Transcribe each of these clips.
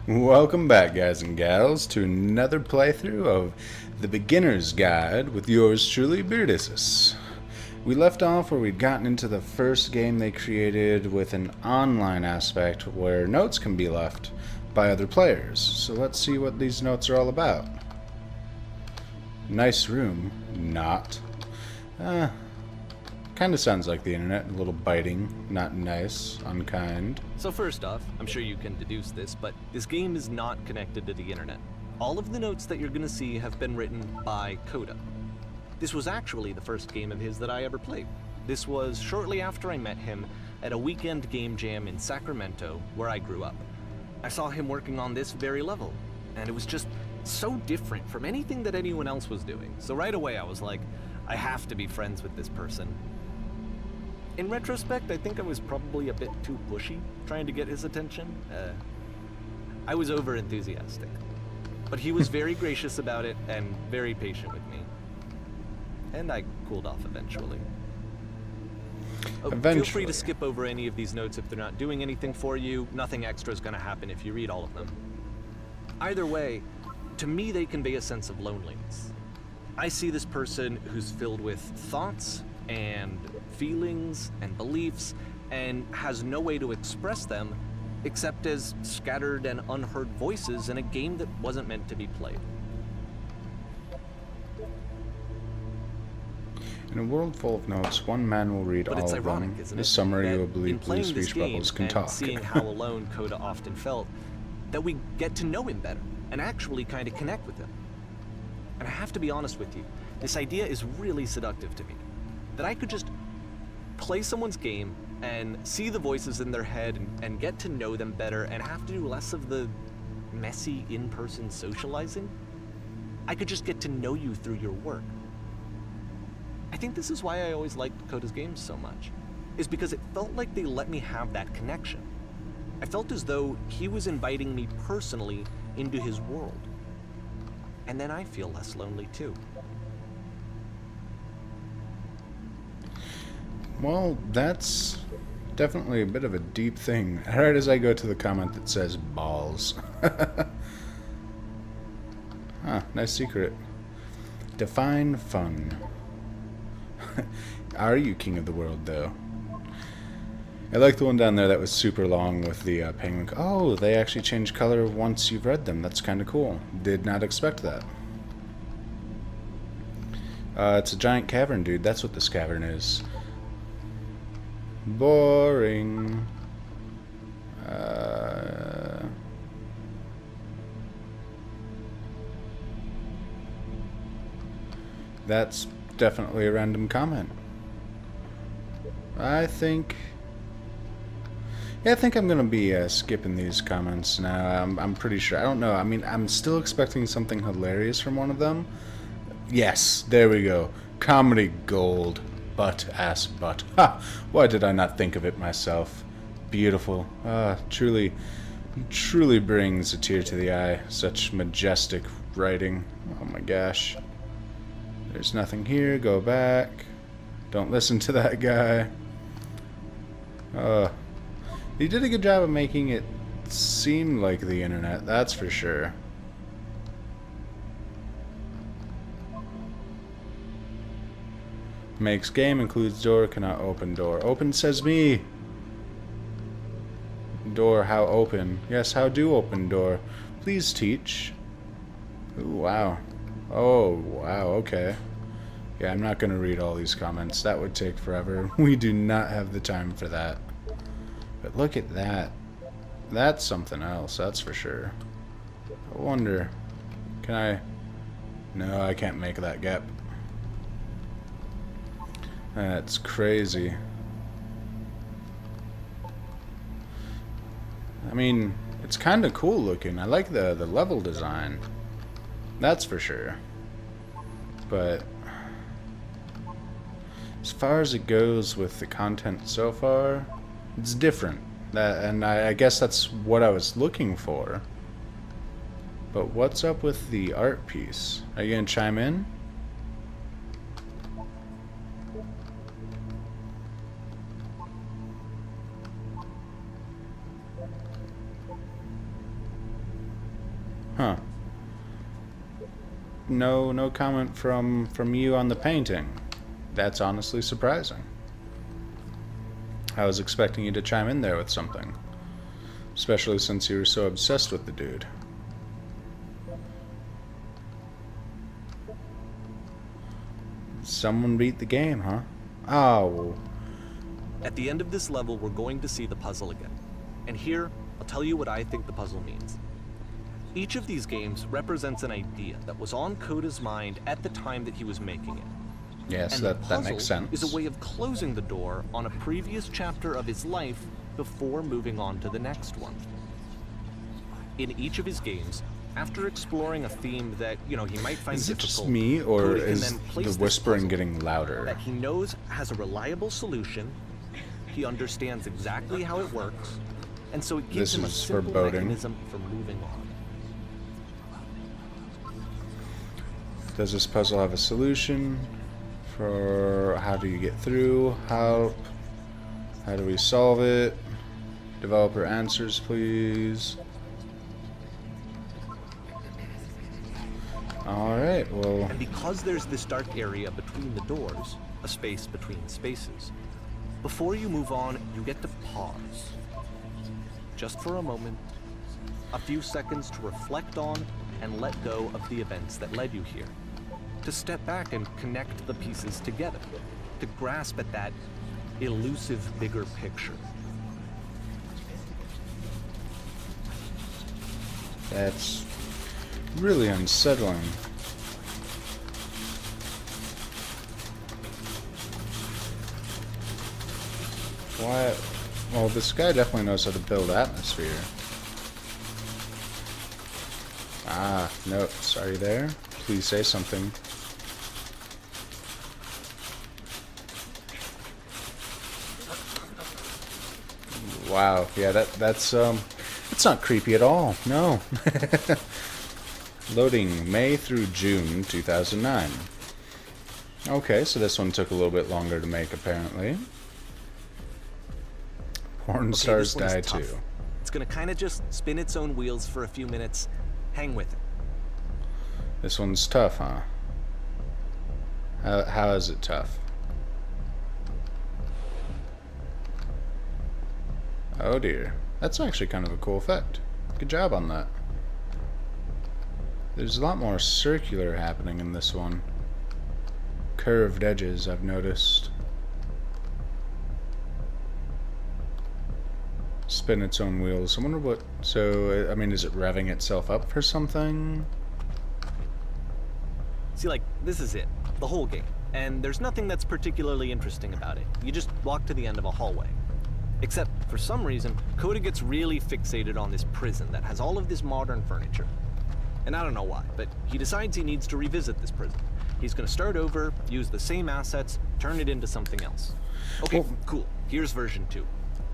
Welcome back, guys and gals, to another playthrough of The Beginner's Guide with yours truly, Beardisys. We left off where we'd gotten into the first game they created with an online aspect where notes can be left by other players. So let's see what these notes are all about. Nice room. Not. Kinda sounds like the internet. A little biting, not nice, unkind. So first off, I'm sure you can deduce this, but this game is not connected to the internet. All of the notes that you're gonna see have been written by Coda. This was actually the first game of his that I ever played. This was shortly after I met him at a weekend game jam in Sacramento, where I grew up. I saw him working on this very level, and it was just so different from anything that anyone else was doing. So right away I was like, I have to be friends with this person. In retrospect, I think I was probably a bit too pushy, trying to get his attention. I was over-enthusiastic. But he was very gracious about it and very patient with me. And I cooled off eventually. Feel free to skip over any of these notes if they're not doing anything for you. Nothing extra is going to happen if you read all of them. Either way, to me they convey a sense of loneliness. I see this person who's filled with thoughts and feelings and beliefs and has no way to express them except as scattered and unheard voices in a game that wasn't meant to be played. In a world full of notes, one man will read all of them. This summary you will believe blue speech bubbles can talk. Seeing how alone Coda often felt, that we get to know him better and actually kind of connect with him. And I have to be honest with you, this idea is really seductive to me. That I could just play someone's game and see the voices in their head and get to know them better and have to do less of the messy in-person socializing. I could just get to know you through your work. I think this is why I always liked Coda's games so much, is because it felt like they let me have that connection. I felt as though he was inviting me personally into his world. And then I feel less lonely too. Well, that's definitely a bit of a deep thing. Right as I go to the comment that says balls. Nice secret. Define fun. Are you king of the world, though? I like the one down there that was super long with the penguin. Oh, they actually change color once you've read them. That's kind of cool. Did not expect that. It's a giant cavern, dude. That's what this cavern is. Boring. That's definitely a random comment. I think I'm gonna be skipping these comments now. I'm pretty sure. I don't know. I mean, I'm still expecting something hilarious from one of them. Yes, there we go. Comedy gold. Butt ass butt. Ha! Why did I not think of it myself? Beautiful. Truly brings a tear to the eye. Such majestic writing. Oh my gosh. There's nothing here. Go back. Don't listen to that guy. He did a good job of making it seem like the internet, that's for sure. Makes game, includes door, cannot open door. Open says me. Door, how open? Yes, how do open door? Please teach. Ooh, wow. Oh, wow, okay. Yeah, I'm not gonna read all these comments. That would take forever. We do not have the time for that. But look at that. That's something else, that's for sure. I wonder, can I? No, I can't make that gap. That's crazy. I mean, it's kind of cool looking. I like the level design. That's for sure. But as far as it goes with the content so far, it's different. And I guess that's what I was looking for. But what's up with the art piece? Are you gonna chime in? Huh. No comment from you on the painting. That's honestly surprising. I was expecting you to chime in there with something. Especially since you were so obsessed with the dude. Someone beat the game, huh? Oh. At the end of this level, we're going to see the puzzle again. And here, I'll tell you what I think the puzzle means. Each of these games represents an idea that was on Coda's mind at the time that he was making it. Yes, And that makes sense. is a way of closing the door on a previous chapter of his life before moving on to the next one. In each of his games, after exploring a theme that, he might find Is it difficult, just me, or Coda can is then place the this whispering puzzle getting louder? that he knows has a reliable solution, he understands exactly how it works, and so it gives This him a is simple foreboding. mechanism for moving on. Does this puzzle have a solution for how do you get through? Help. How do we solve it? Developer answers, please. Alright, well... And because there's this dark area between the doors, a space between spaces, before you move on, you get to pause. Just for a moment, a few seconds to reflect on and let go of the events that led you here. To step back and connect the pieces together. To grasp at that elusive bigger picture. That's really unsettling. Why? Well, this guy definitely knows how to build atmosphere. Ah, notes. Are you there? Please say something. Wow. Yeah, that's it's not creepy at all. No. Loading May through June 2009. Okay, so this one took a little bit longer to make, apparently. Porn stars this one is die tough. too. It's gonna kind of just spin its own wheels for a few minutes. Hang with it. This one's tough, huh? How is it tough? Oh dear. That's actually kind of a cool effect. Good job on that. There's a lot more circular happening in this one. Curved edges, I've noticed. Spin its own wheels. I wonder what... So, I mean, is it revving itself up for something? See, like, this is it. The whole game. And there's nothing that's particularly interesting about it. You just walk to the end of a hallway. Except, for some reason, Coda gets really fixated on this prison that has all of this modern furniture. And I don't know why, but he decides he needs to revisit this prison. He's gonna start over, use the same assets, turn it into something else. Okay, Well, cool. Here's version 2.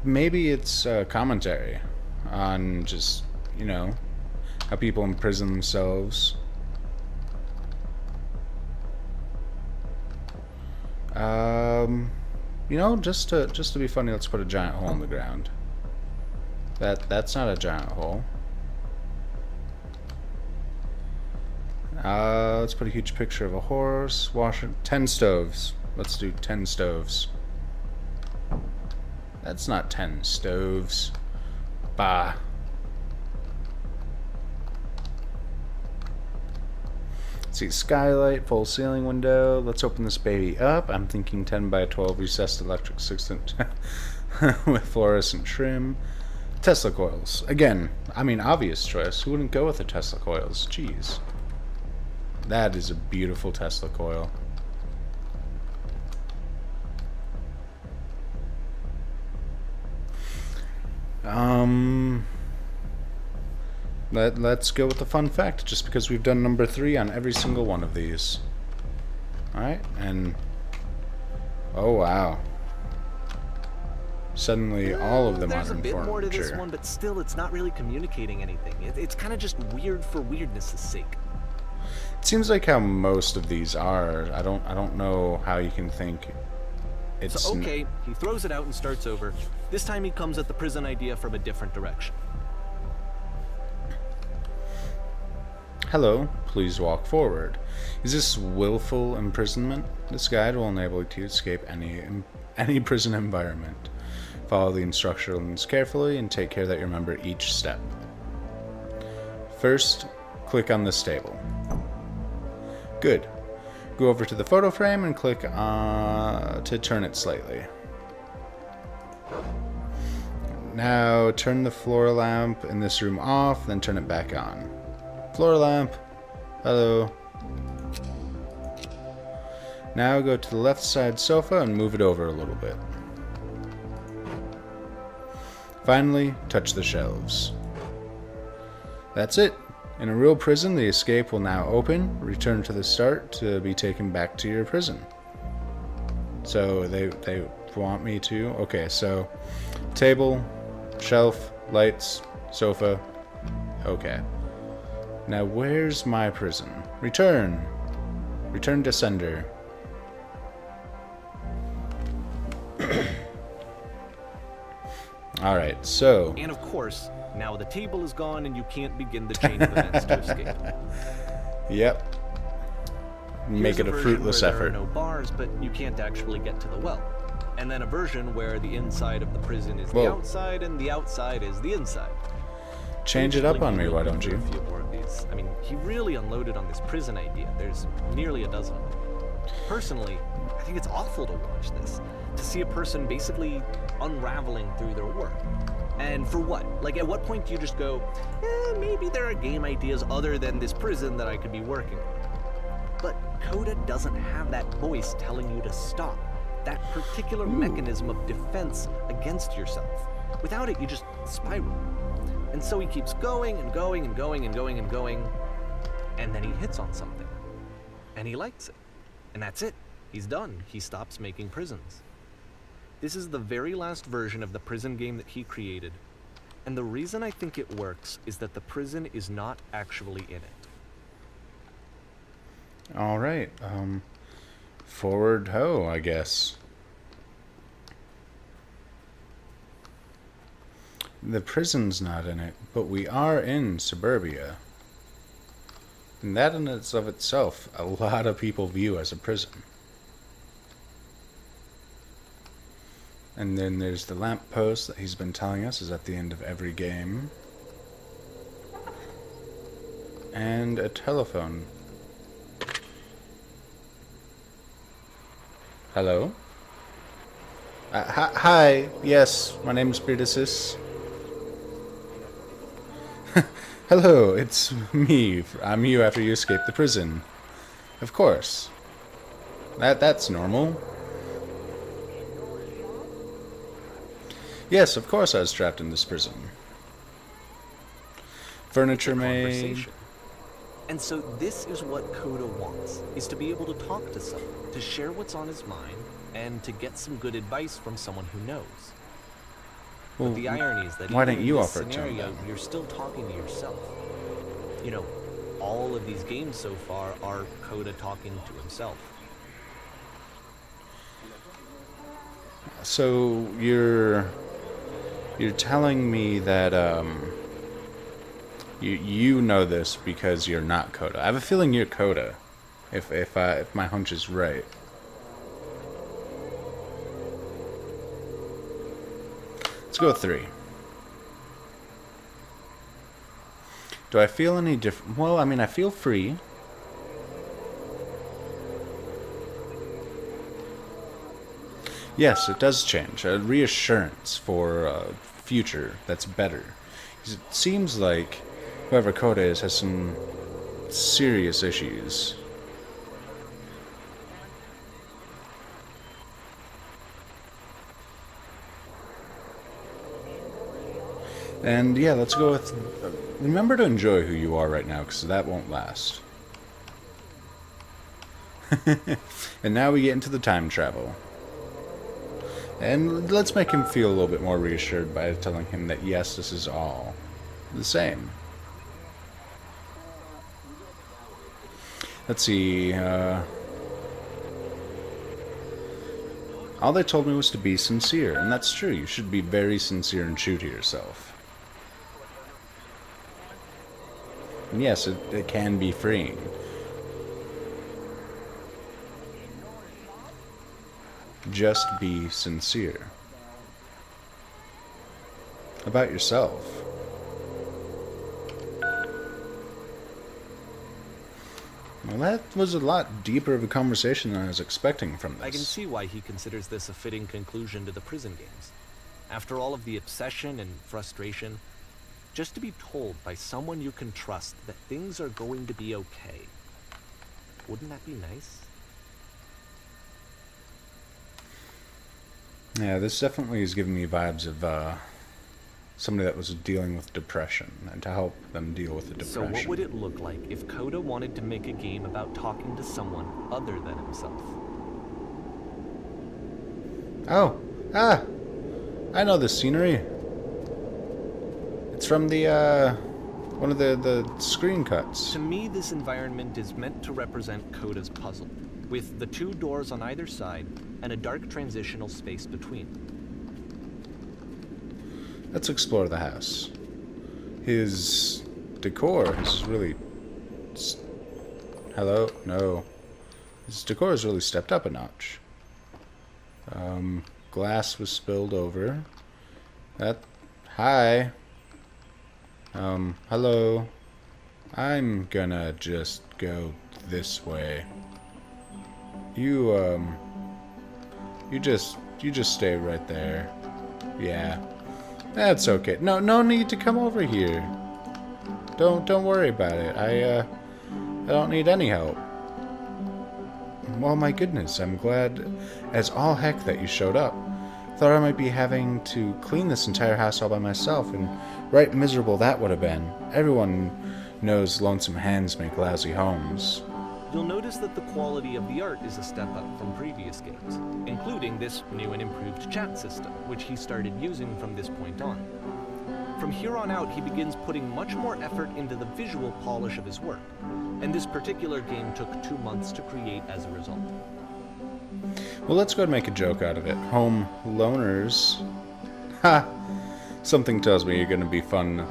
Maybe it's commentary on just, you know, how people imprison themselves. You know, just to be funny, let's put a giant hole in the ground. That's not a giant hole. Let's put a huge picture of a horse washing 10 stoves. Let's do 10 stoves. That's not 10 stoves. Bah. Let's see, skylight, full ceiling window. Let's open this baby up. I'm thinking 10 by 12 recessed electric system with fluorescent trim. Tesla coils. Again, I mean, obvious choice. Who wouldn't go with the Tesla coils? Jeez. That is a beautiful Tesla coil. Let's go with the fun fact, just because we've done number 3 on every single one of these. Alright, and... Oh, wow. Suddenly, all of the There's modern a bit furniture. more to this one, but still, it's not really communicating anything. It's kind of just weird for weirdness' sake. It seems like how most of these are. I don't know how you can think it's... So, okay, he throws it out and starts over. This time he comes at the prison idea from a different direction. Hello, please walk forward. Is this willful imprisonment? This guide will enable you to escape any prison environment. Follow the instructions carefully and take care that you remember each step. First, click on this table. Good. Go over to the photo frame and click to turn it slightly. Now turn the floor lamp in this room off, then turn it back on. Floor lamp. Hello. Now go to the left side sofa and move it over a little bit. Finally, touch the shelves. That's it. In a real prison, the escape will now open. Return to the start to be taken back to your prison. So they want me to... Okay, so table, shelf, lights, sofa. Okay. Now where's my prison? Return. Return to sender. Alright, so... And of course, now the table is gone and you can't begin the chain of events to escape. Yep. Make Here's it a version fruitless where effort. There are no bars, but you can't actually get to the well. And then a version where the inside of the prison is the outside and the outside is the inside. Change it up on me, why don't you? A few more of these. I mean, he really unloaded on this prison idea. There's nearly a dozen of them. Personally, I think it's awful to watch this. To see a person basically unraveling through their work. And for what? Like, at what point do you just go, maybe there are game ideas other than this prison that I could be working on? But Coda doesn't have that voice telling you to stop. That particular mechanism of defense against yourself. Without it, you just spiral. And so he keeps going and going and going and going and going, and then he hits on something. And he likes it. And that's it. He's done. He stops making prisons. This is the very last version of the prison game that he created. And the reason I think it works is that the prison is not actually in it. Alright, forward ho, I guess. The prison's not in it, but we are in suburbia. And that in and of itself, a lot of people view as a prison. And then there's the lamppost that he's been telling us is at the end of every game. And a telephone. Hello? Hi, yes, my name is Beardisys. Hello, it's me. I'm you after you escaped the prison. Of course. That's normal. Yes, of course I was trapped in this prison. Furniture made. And so this is what Coda wants, is to be able to talk to someone, to share what's on his mind, and to get some good advice from someone who knows. Well, but the irony is that why even don't you in this offer it to him scenario, then? you're still talking to yourself. You know, all of these games so far are Coda talking to himself. So you're telling me that you know this because you're not Coda. I have a feeling you're Coda, if my hunch is right. Let's go with 3. Do I feel any different? Well, I mean, I feel free. Yes, it does change. A reassurance for a future that's better. 'Cause it seems like whoever Coda is has some serious issues. And yeah, let's go with... remember to enjoy who you are right now, because that won't last. And now we get into the time travel. And let's make him feel a little bit more reassured by telling him that yes, this is all the same. Let's see, all they told me was to be sincere, and that's true. You should be very sincere and true to yourself. And yes, it can be freeing. Just be sincere. About yourself. Well, that was a lot deeper of a conversation than I was expecting from this. I can see why he considers this a fitting conclusion to the prison games. After all of the obsession and frustration, just to be told by someone you can trust that things are going to be okay. Wouldn't that be nice? Yeah, this definitely is giving me vibes of somebody that was dealing with depression, and to help them deal with the depression. So what would it look like if Coda wanted to make a game about talking to someone other than himself? Oh, I know this scenery. It's from the one of the screen cuts. To me, this environment is meant to represent Coda's puzzle, with the two doors on either side and a dark transitional space between. Let's explore the house. His decor is really... Hello? No. His decor has really stepped up a notch. Glass was spilled over. Hi. Hello. I'm gonna just go this way. You just stay right there. Yeah. That's okay. No need to come over here. Don't worry about it. I don't need any help. Well, my goodness, I'm glad as all heck that you showed up. Thought I might be having to clean this entire house all by myself, and right miserable that would have been. Everyone knows lonesome hands make lousy homes. You'll notice that the quality of the art is a step up from previous games, including this new and improved chat system, which he started using from this point on. From here on out, he begins putting much more effort into the visual polish of his work, and this particular game took 2 months to create as a result. Well, let's go and make a joke out of it. Home loners. Ha! Something tells me you're going to be fun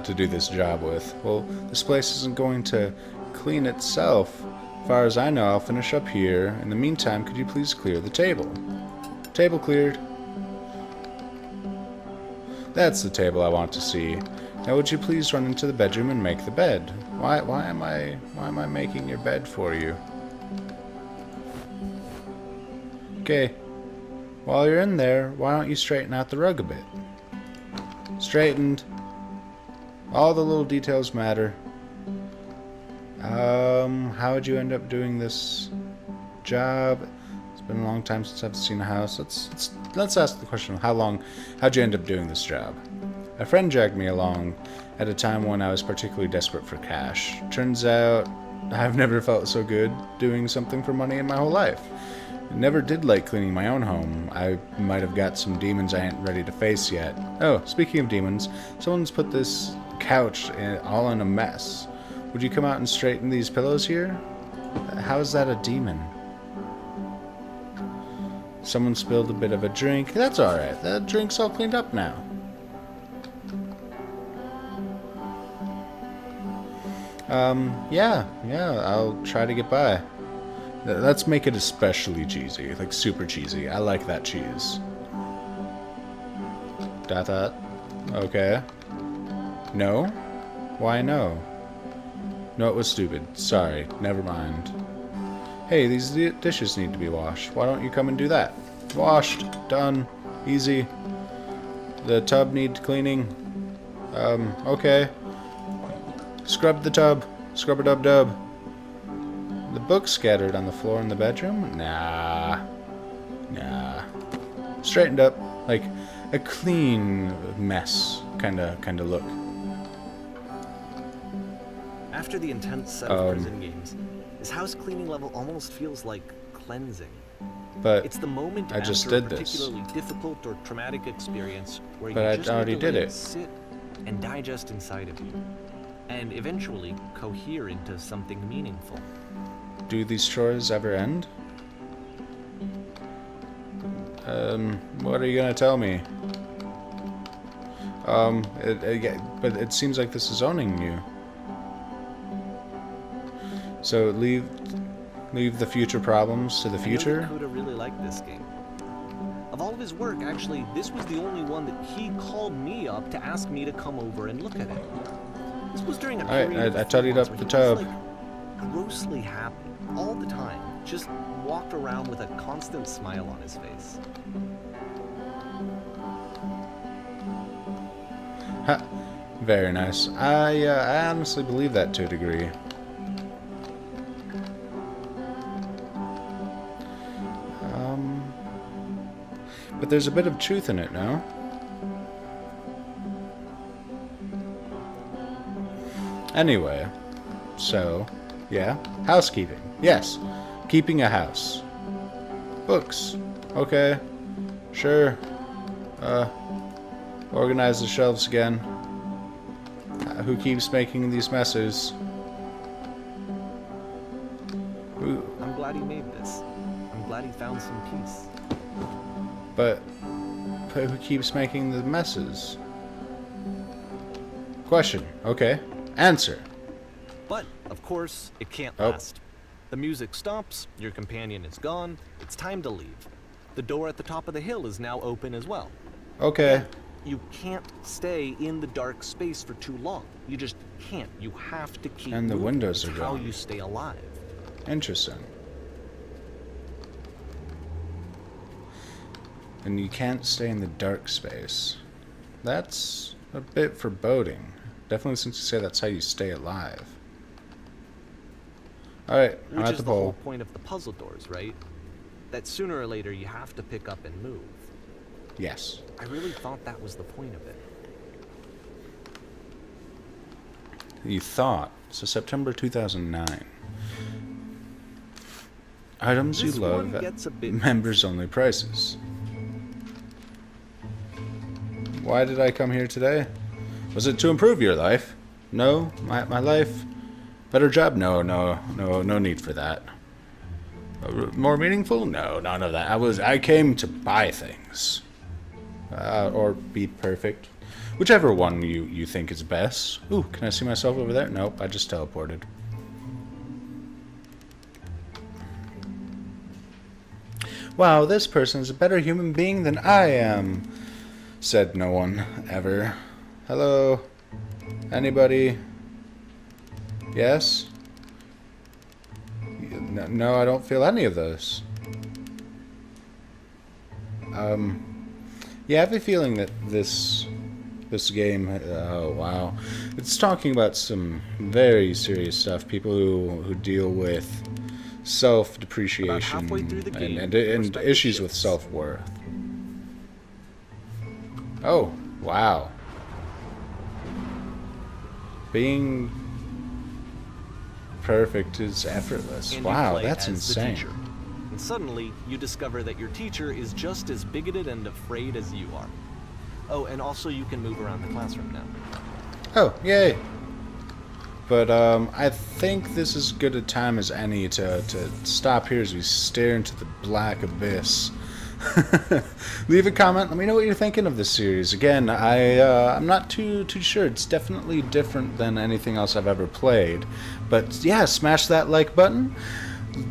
to do this job with. Well, this place isn't going to clean itself. As far as I know, I'll finish up here. In the meantime, could you please clear the table? Table cleared. That's the table I want to see. Now would you please run into the bedroom and make the bed? Why am I making your bed for you? Okay. While you're in there, why don't you straighten out the rug a bit? Straightened. All the little details matter. How would you end up doing this job? It's been a long time since I've seen a house. Let's ask the question, how'd you end up doing this job? A friend dragged me along at a time when I was particularly desperate for cash. Turns out, I've never felt so good doing something for money in my whole life. I never did like cleaning my own home. I might have got some demons I ain't ready to face yet. Oh, speaking of demons, someone's put this couch all in a mess. Would you come out and straighten these pillows here? How is that a demon? Someone spilled a bit of a drink. That's alright. That drink's all cleaned up now. Yeah, I'll try to get by. Let's make it especially cheesy, like super cheesy. I like that cheese. Dot. Okay. No? Why no? No, it was stupid. Sorry, never mind. Hey, these dishes need to be washed. Why don't you come and do that? Washed. Done. Easy. The tub needs cleaning. Okay. Scrub the tub. Scrub-a-dub-dub. The book scattered on the floor in the bedroom? Nah. Straightened up. Like a clean mess kinda look. After the intense set of prison games, this house cleaning level almost feels like cleansing. But it's the moment I just after did a this. particularly difficult or traumatic experience where But you I just already need to did let it. sit and digest inside of you, and eventually cohere into something meaningful. Do these chores ever end? What are you gonna tell me? But it seems like this is owning you. So leave the future problems to the I know future? that Coda really liked this game. Of all of his work, actually, this was the only one that he called me up to ask me to come over and look at it. This was during a Alright, period I of tidied months up where the he tub. was, like, grossly happy all the time. Just walked around with a constant smile on his face. Ha, very nice. I honestly believe that to a degree. But there's a bit of truth in it, no? Anyway, so, yeah, housekeeping. Yes, keeping a house. Books. Okay, sure. Organize the shelves again. Who keeps making these messes? Who? I'm glad he made this. I'm glad he found some peace. But who keeps making the messes? Question. Okay. Answer. But, of course, it can't Oh. last. The music stops, your companion is gone, it's time to leave. The door at the top of the hill is now open as well. Okay. You can't stay in the dark space for too long. You just can't. You have to keep And the moving. windows It's are how gone. you stay alive. Interesting. And you can't stay in the dark space. That's a bit foreboding. Definitely since you say that's how you stay alive. Alright, I'm Which at is the the whole pole. point of the puzzle doors, right? That sooner or later you have to pick up and move. Yes. I really thought that was the point of it. You thought. So September 2009. Items This you one love gets a at bit members only prices. Why did I come here today? Was it to improve your life? No? My life? Better job? No need for that. More meaningful? No, none of that. I came to buy things. Or be perfect. Whichever one you think is best. Ooh, can I see myself over there? Nope, I just teleported. Wow, this person is a better human being than I am, said no one ever. Hello? Anybody? Yes? No, I don't feel any of those. Yeah, I have a feeling that this game, oh wow, it's talking about some very serious stuff. People who deal with self-depreciation halfway through the game, and perspective issues with shifts. self-worth. Oh, wow. Being perfect is effortless. And you Wow, play that's as the insane. teacher. And suddenly, you discover that your teacher is just as bigoted and afraid as you are. Oh, and also you can move around the classroom now. Oh, yay. But I think this is as good a time as any to stop here as we stare into the black abyss. Leave a comment. Let me know what you're thinking of this series. Again, I'm not too sure. It's definitely different than anything else I've ever played. But yeah, smash that like button.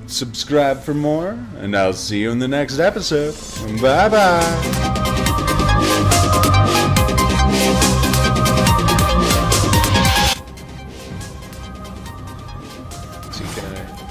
Subscribe for more, and I'll see you in the next episode. Bye bye. TK.